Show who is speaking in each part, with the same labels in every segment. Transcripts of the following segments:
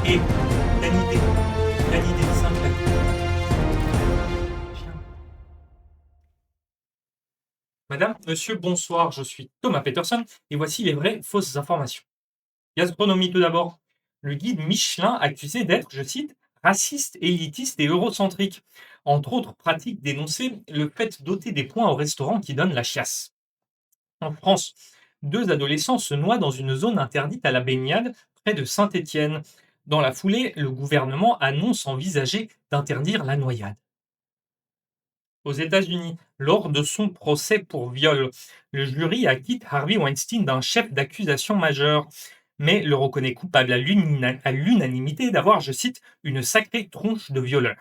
Speaker 1: Et canidé, canidé, 5 lettres. Chien. Madame, monsieur, bonsoir, je suis Thomas Peterson et voici les vraies fausses informations. Gastronomie tout d'abord. Le guide Michelin accusé d'être, je cite, raciste, élitiste et eurocentrique. Entre autres pratiques dénoncées, le fait d'ôter des points au restaurant qui donne la chiasse. En France, deux adolescents se noient dans une zone interdite à la baignade près de Saint-Étienne. Dans la foulée, le gouvernement annonce envisager d'interdire la noyade. Aux États-Unis, lors de son procès pour viol, le jury acquitte Harvey Weinstein d'un chef d'accusation majeur, mais le reconnaît coupable à l'unanimité d'avoir, je cite, une sacrée tronche de violeur.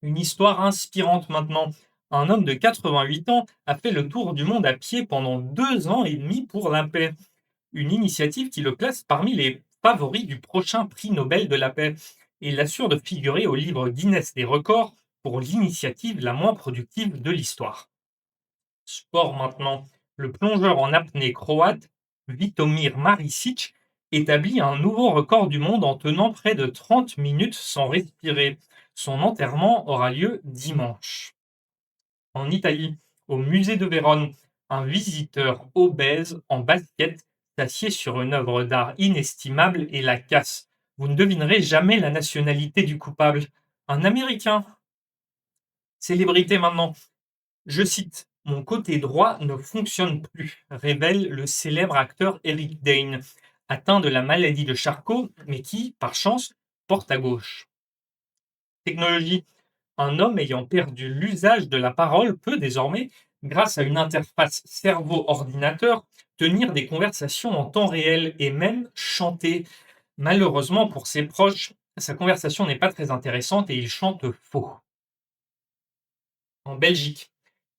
Speaker 1: Une histoire inspirante maintenant. Un homme de 88 ans a fait le tour du monde à pied pendant 2 ans et demi pour la paix. Une initiative qui le place parmi les favoris du prochain prix Nobel de la paix. Et il assure de figurer au livre Guinness des records pour l'initiative la moins productive de l'histoire. Sport maintenant. Le plongeur en apnée croate Vitomir Maricic établit un nouveau record du monde en tenant près de 30 minutes sans respirer. Son enterrement aura lieu dimanche. En Italie, au musée de Vérone, un visiteur obèse en basket s'assied sur une œuvre d'art inestimable et la casse. Vous ne devinerez jamais la nationalité du coupable. Un Américain. Célébrité maintenant. Je cite: mon côté droit ne fonctionne plus, révèle le célèbre acteur Eric Dane, atteint de la maladie de Charcot, mais qui, par chance, porte à gauche. Technologie. Un homme ayant perdu l'usage de la parole peut désormais, grâce à une interface cerveau-ordinateur, tenir des conversations en temps réel et même chanter. Malheureusement pour ses proches, sa conversation n'est pas très intéressante et il chante faux. En Belgique,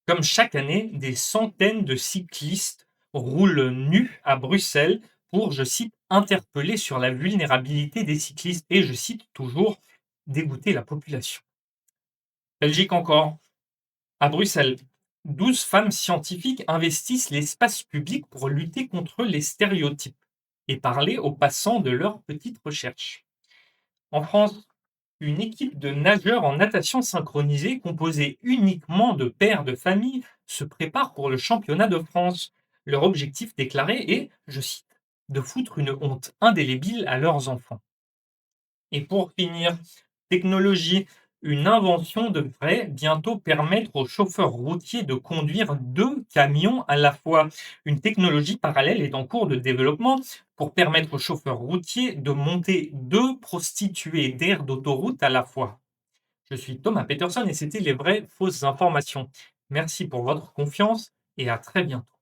Speaker 1: comme chaque année, des centaines de cyclistes roulent nus à Bruxelles pour, je cite, interpeller sur la vulnérabilité des cyclistes et, je cite toujours, dégoûter la population. Belgique encore, à Bruxelles, 12 femmes scientifiques investissent l'espace public pour lutter contre les stéréotypes et parler aux passants de leurs petites recherches. En France, une équipe de nageurs en natation synchronisée composée uniquement de pères de famille se prépare pour le championnat de France. Leur objectif déclaré est, je cite, de foutre une honte indélébile à leurs enfants. Et pour finir, technologie, une invention devrait bientôt permettre aux chauffeurs routiers de conduire deux camions à la fois. Une technologie parallèle est en cours de développement pour permettre aux chauffeurs routiers de monter deux prostituées d'air d'autoroute à la fois. Je suis Thomas Peterson et c'était les vraies fausses informations. Merci pour votre confiance et à très bientôt.